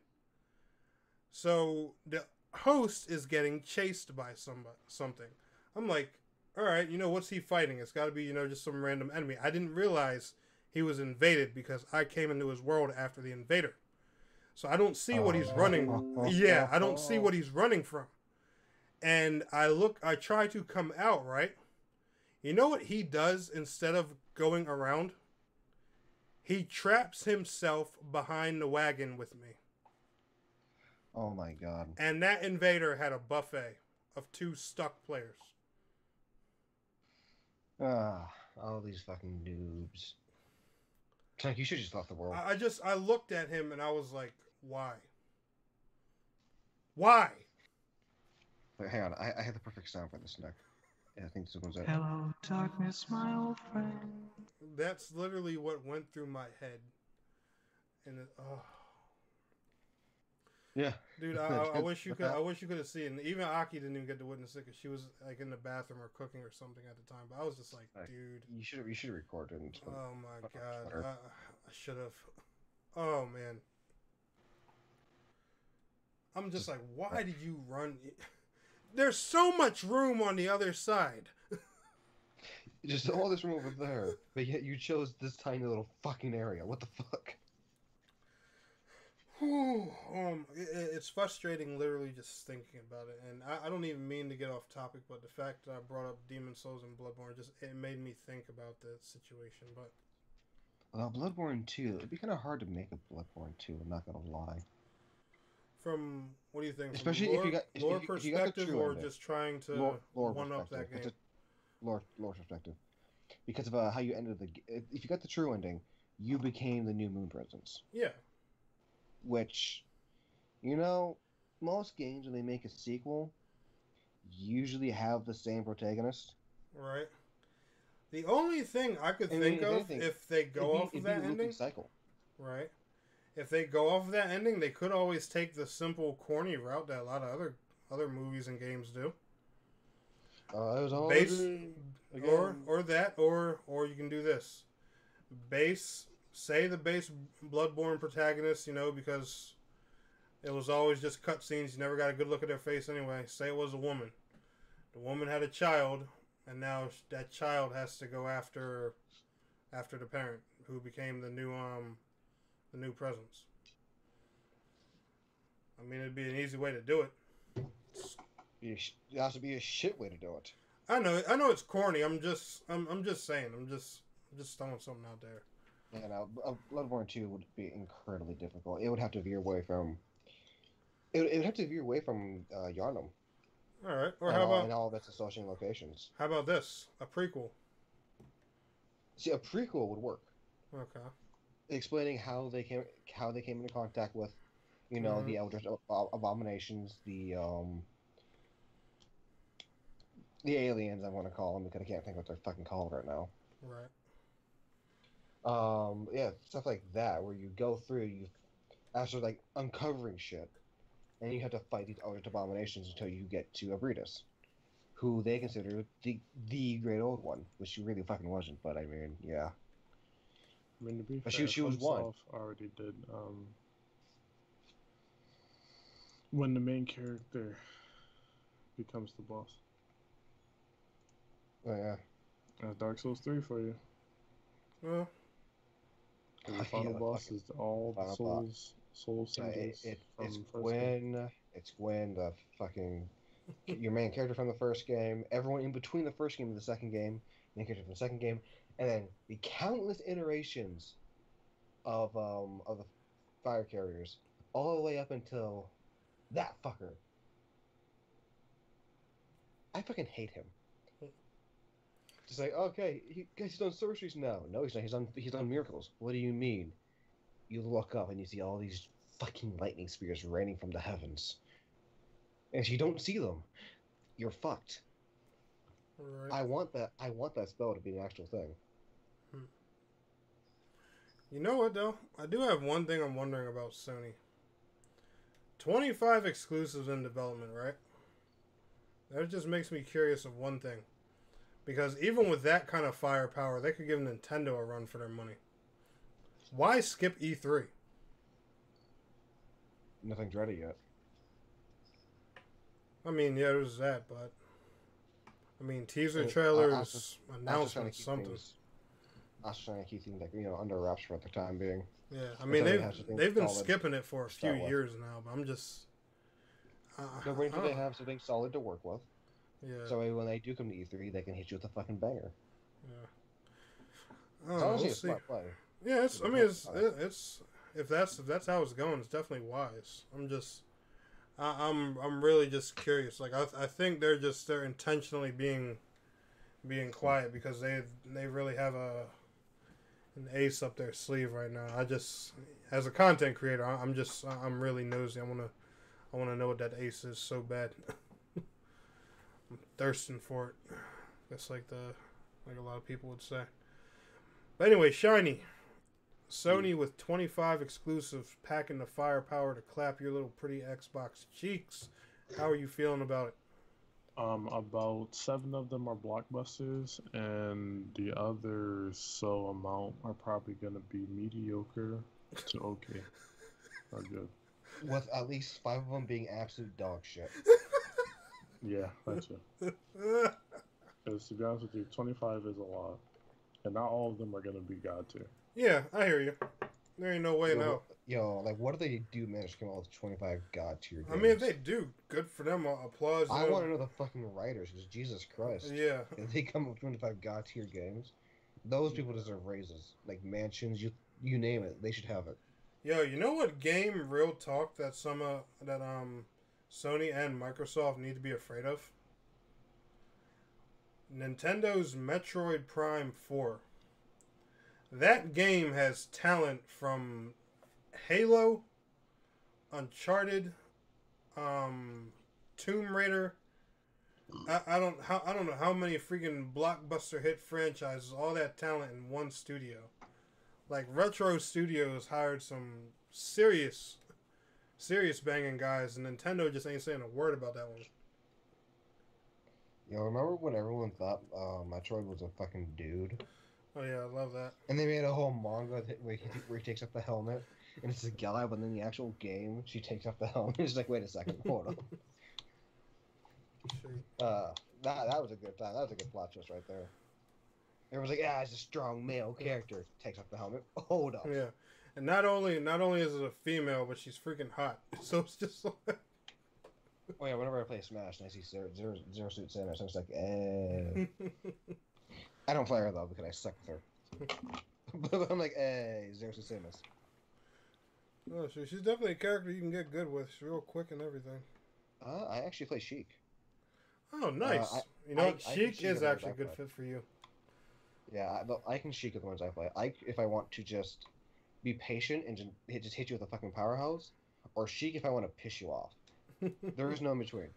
So the host is getting chased by something. I'm like, all right, what's he fighting? It's got to be, just some random enemy. I didn't realize he was invaded because I came into his world after the invader. So I don't see what he's running. Yeah, I don't see what he's running from. And I try to come out, right? You know what he does instead of going around? He traps himself behind the wagon with me. Oh my god. And that invader had a buffet of 2 stuck players. All these fucking noobs. Tank, you should just left the world. I looked at him and I was like, why? Why? Wait, hang on, I have the perfect sound for this neck. Yeah, I think this one's out. Hello, darkness, my old friend. That's literally what went through my head. And yeah, dude, I wish you could have seen. Even Aki didn't even get to witness it because she was like in the bathroom or cooking or something at the time. But I was just like, dude, you should have recorded. Oh my god, I should have. Oh man, I'm just like, why did you run? There's so much room on the other side. Just all this room over there, but yet you chose this tiny little fucking area. What the fuck? It's frustrating literally just thinking about it, and I don't even mean to get off topic, but the fact that I brought up Demon Souls and Bloodborne it made me think about the situation. But Bloodborne 2, it'd be kind of hard to make a Bloodborne 2. I'm not gonna lie. From what do you think? Especially from lore, if you got lore if you got the perspective, true or ending. just trying to one up that game. Lore perspective, because of how you ended if you got the true ending, you became the New Moon Presence. Yeah. Which, most games when they make a sequel, usually have the same protagonist. Right. The only thing I could think of, if they go off of that ending, cycle. Right. If they go off of that ending, they could always take the simple, corny route that a lot of other movies and games do. Or you can do this. Say the base Bloodborne protagonist, because it was always just cutscenes. You never got a good look at their face anyway. Say it was a woman. The woman had a child, and now that child has to go after the parent, who became the new presence. I mean, it'd be an easy way to do it. It has to be a shit way to do it. I know it's corny. I'm just saying. I'm just throwing something out there. Yeah, now Bloodborne 2 would be incredibly difficult. It would have to veer away from It would have to veer away from Yarnum. All right. Or how about and all of its associated locations? How about this? A prequel. See, a prequel would work. Okay. Explaining how they came into contact with, the Eldritch Abominations, the aliens. I'm going to call them because I can't think what they're fucking called right now. Right. Yeah, stuff like that where you go through, you after like uncovering shit, and you have to fight these Eldritch Abominations until you get to Abritus, who they consider the Great Old One, which she really fucking wasn't. But I mean, yeah. I mean, to be but fair, she was one. Already did. When the main character becomes the boss. Oh yeah. That's Dark Souls 3 for you. Well, the final boss is all the soul symbols from it's first Gwen. game. It's Gwen, the fucking your main character from the first game. Everyone in between the first game and the second game, main character from the second game, and then the countless iterations of the fire carriers, all the way up until that fucker. I fucking hate him. Just like, okay, he's done sorceries now. No, he's not. He's done miracles. What do you mean? You look up and you see all these fucking lightning spears raining from the heavens. And if you don't see them, you're fucked. right. I want that spell to be an actual thing. You know what though? I do have one thing I'm wondering about Sony. 25 exclusives in development, right? That just makes me curious of one thing. Because even with that kind of firepower, they could give Nintendo a run for their money. Why skip E3? Nothing's ready yet. I mean, yeah, there's that, but I mean, teaser trailers, announcements, something. I was trying to keep things like under wraps for the time being. Yeah, I mean they've been skipping it for a few years now, but I'm just. They're waiting until they have something solid to work with. Yeah. So when they do come to E3, they can hit you with a fucking banger. Yeah. It's honestly a smart play. Yeah, it's if that's how it's going, it's definitely wise. I'm really just curious. Like I think they're intentionally being quiet because they really have an ace up their sleeve right now. As a content creator, I'm really nosy. I wanna know what that ace is so bad. I'm thirsting for it. That's like a lot of people would say. But anyway, Shiny. Sony with 25 exclusives packing the firepower to clap your little pretty Xbox cheeks. How are you feeling about it? About 7 of them are blockbusters, and the other amount are probably gonna be mediocre to okay. Or good. With at least 5 of them being absolute dog shit. Yeah, that's it. Because to be honest with you, 25 is a lot, and not all of them are gonna be God tier. Yeah, I hear you. There ain't no way now. Like, what do they do manage to come out with 25 God tier games? I mean, if they do, good for them. Applause. I want to know the fucking writers, because Jesus Christ. Yeah. If they come up with 25 God tier games, those people deserve raises. Like mansions, you name it, they should have it. Yo, you know what game, real talk, that Sony and Microsoft need to be afraid of? Nintendo's Metroid Prime 4. That game has talent from Halo, Uncharted, Tomb Raider. I don't know how many freaking blockbuster hit franchises, all that talent in one studio. Like Retro Studios hired some serious banging guys, and Nintendo just ain't saying a word about that one. Yo, remember when everyone thought Metroid was a fucking dude? Oh yeah, I love that. And they made a whole manga where he takes off the helmet, and it's a guy, but then the actual game, she takes off the helmet. It's like, wait a second, hold on. That was a good time. That was a good plot twist right there. Everyone's like, it's a strong male character. Takes off the helmet. Hold up. Yeah, and not only is it a female, but she's freaking hot. So it's just like. Oh yeah, whenever I play Smash and I see Zero Suit Samus, I'm just like, eh. I don't play her though because I suck with her. But I'm like, hey, Zero Suit Samus. Oh, so she's definitely a character you can get good with. She's real quick and everything. I actually play Sheik. Oh, nice. You know, Sheik is actually a good fit for you. Yeah, I can Sheik with the ones I play. If I want to just be patient and just hit you with a fucking powerhouse, or Sheik if I want to piss you off. There is no in between.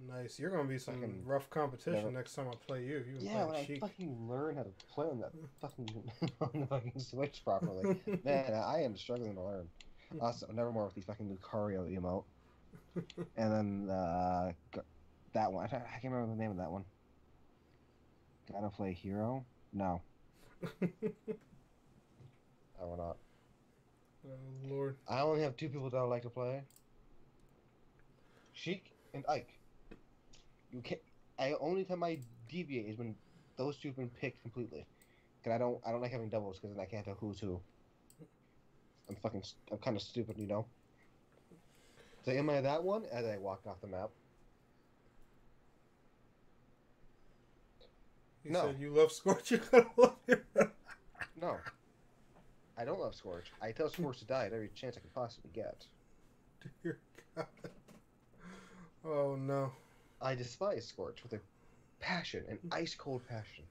Nice. You're gonna be some rough competition next time I play you. Yeah, when I fucking learn how to play on that fucking on the fucking Switch properly, man, I am struggling to learn. Also, never more with the fucking Lucario emote. And then that one, I can't remember the name of that one. Gotta play hero? No. I will not. Oh Lord. I only have two people that I like to play. Sheik and Ike. You can't. Only time I deviate is when those two have been picked completely. Cause I don't like having doubles because then I can't tell who's who. I'm kind of stupid, you know. So am I that one? As I walked off the map. You said you love Scorch. You gotta love him. No. I don't love Scorch. I tell Scorch to die at every chance I can possibly get. Dear God. Oh no. I despise Scorch with a passion, an ice-cold passion.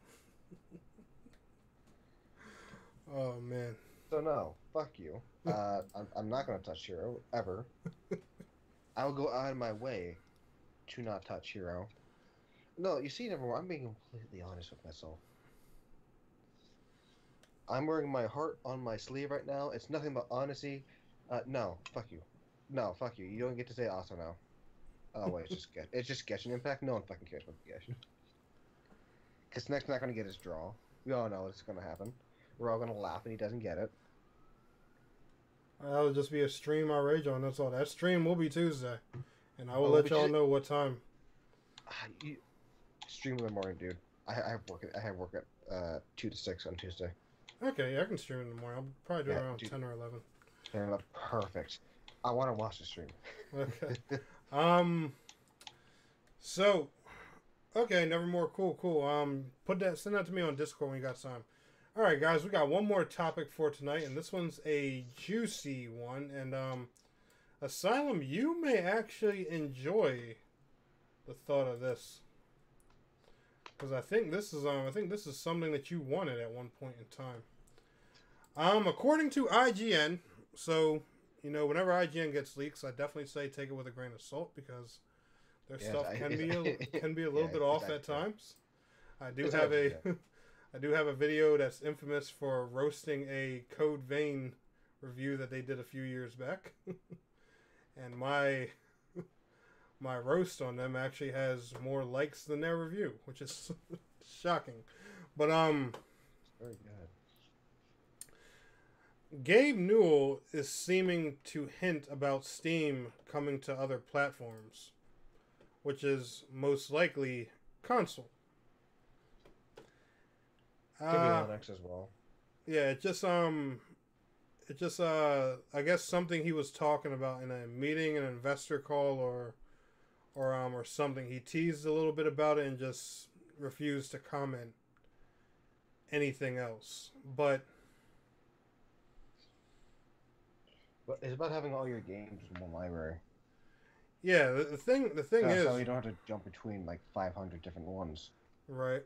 Oh man. So no, fuck you. I'm not gonna touch Hero, ever. I'll go out of my way to not touch Hero. No, you see, Nevermore, I'm being completely honest with myself. I'm wearing my heart on my sleeve right now. It's nothing but honesty. No, fuck you. No, fuck you. You don't get to say also now. Oh wait, it's just Genshin Impact. No one fucking cares about Genshin. Because Snake's not gonna get his draw. We all know it's gonna happen. We're all gonna laugh and he doesn't get it. That'll just be a stream I rage on. That's all. That stream will be Tuesday, and I will let y'all know what time. Stream in the morning, dude. I have work at 2 to 6 on Tuesday. Okay, yeah, I can stream in the morning. I'll probably do it around 10 or 11. Perfect. I want to watch the stream. Okay. So, okay, Nevermore, cool. Send that to me on Discord when you got time. All right, guys, we got one more topic for tonight, and this one's a juicy one. And Asylum, you may actually enjoy the thought of this, because I think this is something that you wanted at one point in time. According to IGN, so you know, whenever IGN gets leaks, I definitely say take it with a grain of salt because their stuff can be a little bit off at times. I do have a video that's infamous for roasting a Code Vein review that they did a few years back, and my roast on them actually has more likes than their review, which is shocking. But very good. Gabe Newell is seeming to hint about Steam coming to other platforms, which is most likely console. Could be on X as well. Yeah, it just I guess something he was talking about in a meeting, an investor call, or something. He teased a little bit about it and just refused to comment anything else. But it's about having all your games in one library. Yeah, the thing is, so you don't have to jump between like 500 different ones. Right.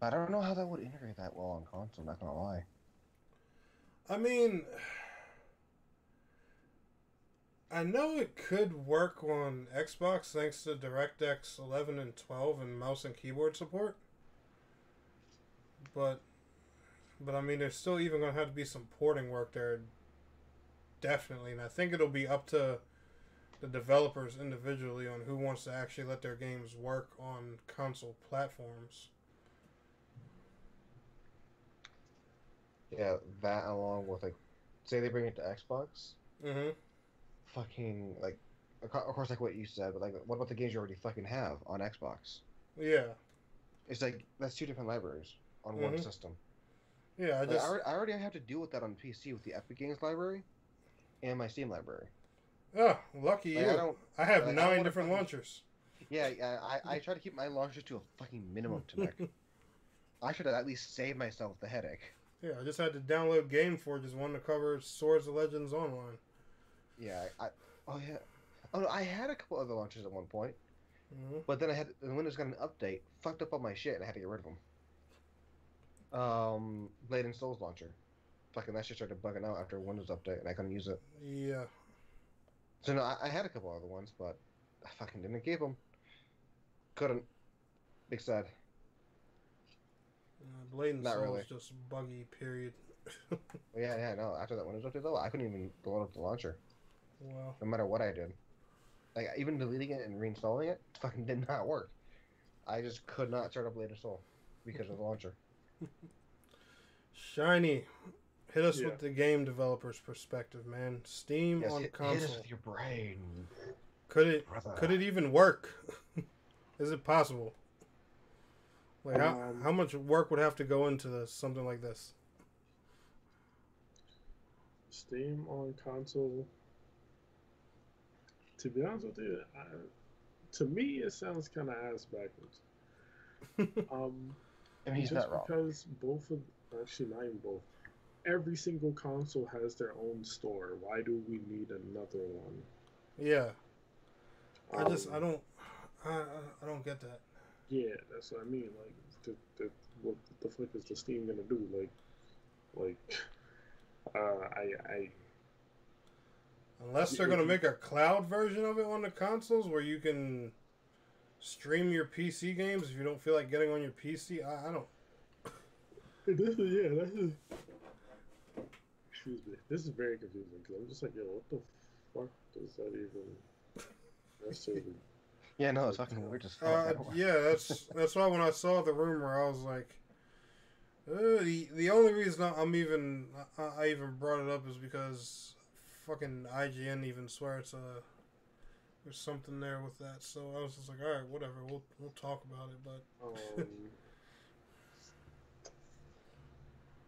I don't know how that would integrate that well on console, not gonna lie. I mean, I know it could work on Xbox thanks to DirectX 11 and 12 and mouse and keyboard support. But I mean, there's still even going to have to be some porting work there. Definitely. And I think it'll be up to the developers individually on who wants to actually let their games work on console platforms. Yeah, that along with, like, say they bring it to Xbox. Mm-hmm. Fucking, like, of course, like what you said, but, like, what about the games you already fucking have on Xbox? Yeah. It's like, that's two different libraries on one system. Yeah, I already have to deal with that on PC with the Epic Games library and my Steam library. Oh, lucky you. I have 9 different launchers. Yeah, I try to keep my launchers to a fucking minimum to Nick. I should at least save myself the headache. Yeah, I just had to download Game for just wanted to cover Swords of Legends Online. Yeah, oh yeah. Oh no, I had a couple other launchers at one point, Mm-hmm. but then the Windows got an update, fucked up all my shit, and I had to get rid of them. Blade and Souls launcher. Fucking that shit started bugging out after a Windows update, and I couldn't use it. Yeah. So no, I had a couple other ones, but I fucking didn't keep them. Couldn't. Big sad. Blade and Not Souls really. just buggy, period. Yeah, no. After that Windows update, though, I couldn't even load up the launcher. Wow. No matter what I did. Like, even deleting it and reinstalling it, fucking did not work. I just could not start up Blade and Soul because of the launcher. Shiny, hit us with the game developer's perspective, man. Steam on console. Hit us with your brain. Could it even work? Is it possible? Like how much work would have to go into something like this? Steam on console. To be honest with you, to me it sounds kind of ass backwards. I mean, he's not wrong. Because actually not even both. Every single console has their own store. Why do we need another one? Yeah. I don't get that. Yeah, that's what I mean. Like, what the fuck is the Steam gonna do? Unless they're gonna make a cloud version of it on the consoles where you can stream your PC games if you don't feel like getting on your PC. I don't. Excuse me. This is very confusing because I'm just like, yo, what the fuck does that even necessarily? Yeah, no, it's fucking weird as fuck. Yeah, that's why when I saw the rumor, I was like, the only reason I even brought it up is because fucking IGN even swears there's something there with that. So I was just like, all right, whatever, we'll talk about it. But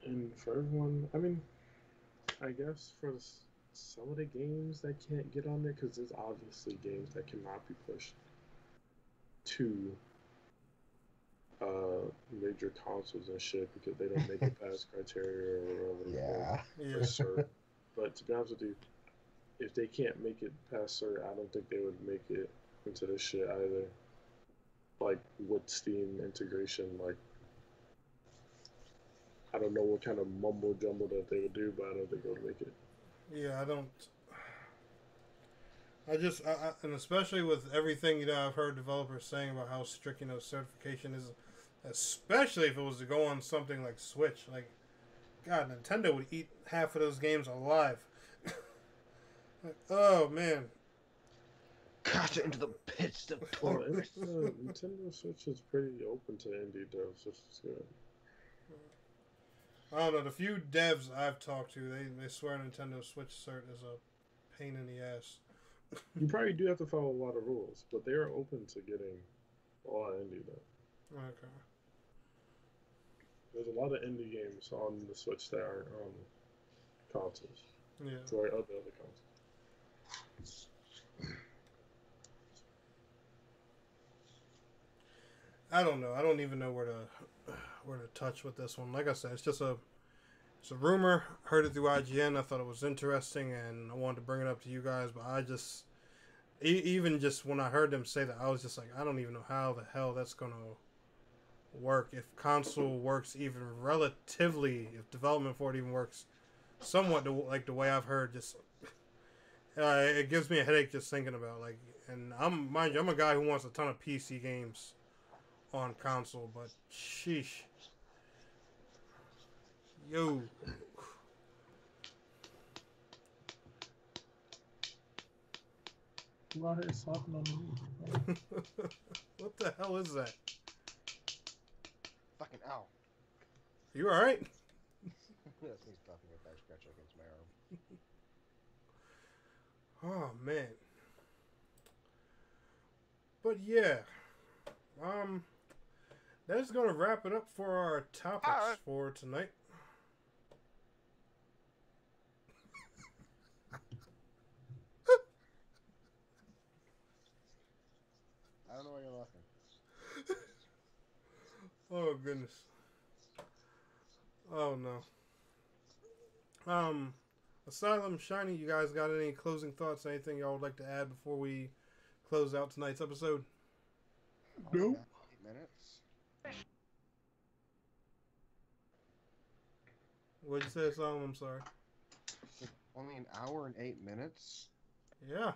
and for everyone, I mean, I guess for some of the games that can't get on there, because there's obviously games that cannot be pushed to major consoles and shit because they don't make it past criteria or whatever. Yeah. For cert. But to be honest with you, if they can't make it past cert, I don't think they would make it into this shit either. Like with Steam integration, like I don't know what kind of mumbo jumbo that they would do, but I don't think they would make it. Yeah, I don't. And especially with everything I've heard developers saying about how strict certification is, especially if it was to go on something like Switch. Like, God, Nintendo would eat half of those games alive. Like, oh man. Cast it into the pits of torment. Nintendo Switch is pretty open to indie devs, which is good. I don't know. The few devs I've talked to, they swear Nintendo Switch cert is a pain in the ass. You probably do have to follow a lot of rules, but they are open to getting a lot of indie though. Okay. There's a lot of indie games on the Switch that aren't on consoles. Yeah. Or other consoles. I don't know. I don't even know where to touch with this one. Like I said, it's a rumor. Heard it through IGN. I thought it was interesting, and I wanted to bring it up to you guys. But I just, even just when I heard them say that, I was just like, I don't even know how the hell that's gonna work. If console works even relatively, if development for it even works somewhat like the way I've heard, just it gives me a headache just thinking about like. And I'm a guy who wants a ton of PC games on console, but sheesh. Yo. Who out here slapping on the roof? What the hell is that? Fucking ow. You alright? That's me slapping a back scratcher against my arm. Oh man. But yeah. That is gonna wrap it up for our topics for tonight. I don't know why you're laughing. Oh goodness. Oh no. Asylum, Shiny, you guys got any closing thoughts? Anything y'all would like to add before we close out tonight's episode? Nope. 8 minutes. What'd you say, Asylum? I'm sorry. Only an hour and 8 minutes. Yeah.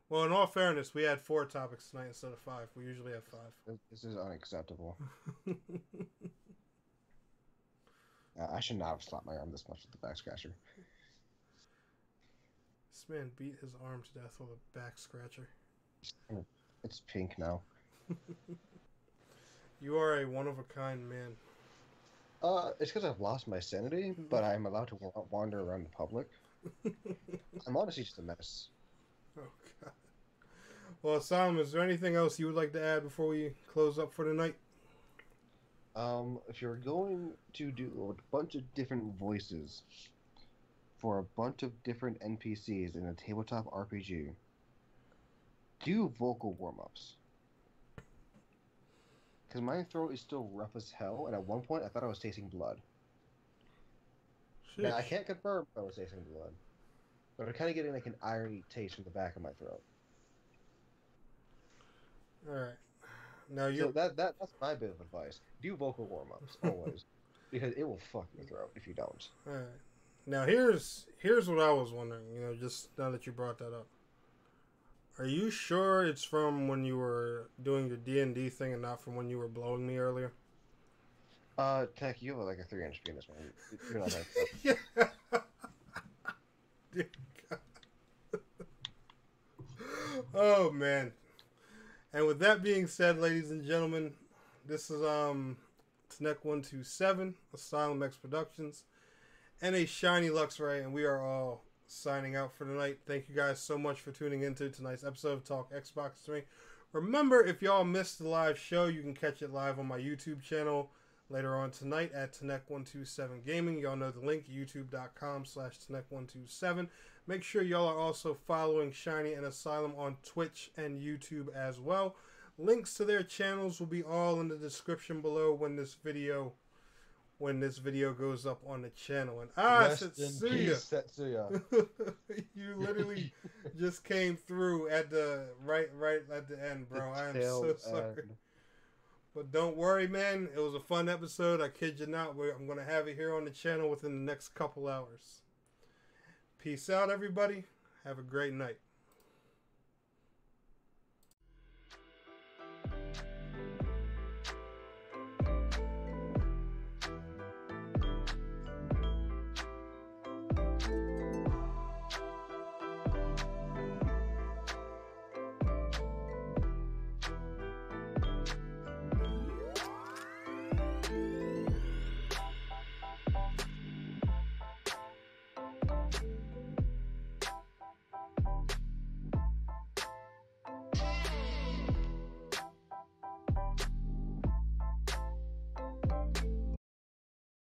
Well, in all fairness, we had 4 topics tonight instead of 5. We usually have 5. This is unacceptable. I should not have slapped my arm this much with the back scratcher. This man beat his arm to death with a back scratcher. It's pink now. You are a one-of-a-kind man. It's because I've lost my sanity, but I'm allowed to wander around the public. I'm honestly just a mess. Oh, God. Well, Asylum, is there anything else you would like to add before we close up for tonight? If you're going to do a bunch of different voices for a bunch of different NPCs in a tabletop RPG, do vocal warm-ups. Because my throat is still rough as hell, and at one point I thought I was tasting blood. Now, I can't confirm if I was tasting blood, but I'm kind of getting like an irony taste from the back of my throat. Alright. Now you So that's my bit of advice. Do vocal warm-ups, always. Because it will fuck your throat if you don't. Alright. Now here's what I was wondering, just now that you brought that up. Are you sure it's from when you were doing your D&D thing and not from when you were blowing me earlier? Tech, you have like a 3-inch penis, man. You're not that Yeah. Dear God. Oh, man. And with that being said, ladies and gentlemen, this is Tennek127, AsylumX Productions, and a shiny Luxray, and we are all signing out for tonight. Thank you guys so much for tuning into tonight's episode of Talk Xbox to me. Remember, if y'all missed the live show, you can catch it live on my YouTube channel later on tonight at Tennek127 Gaming. Y'all know the link, youtube.com/Tennek127. Make sure y'all are also following Shiny and Asylum on Twitch and YouTube as well. Links to their channels will be all in the description below when this video goes up on the channel. And Setsuya, you literally just came through at the right at the end, bro. I am so sorry. But don't worry, man. It was a fun episode. I kid you not. I'm going to have it here on the channel within the next couple hours. Peace out, everybody. Have a great night.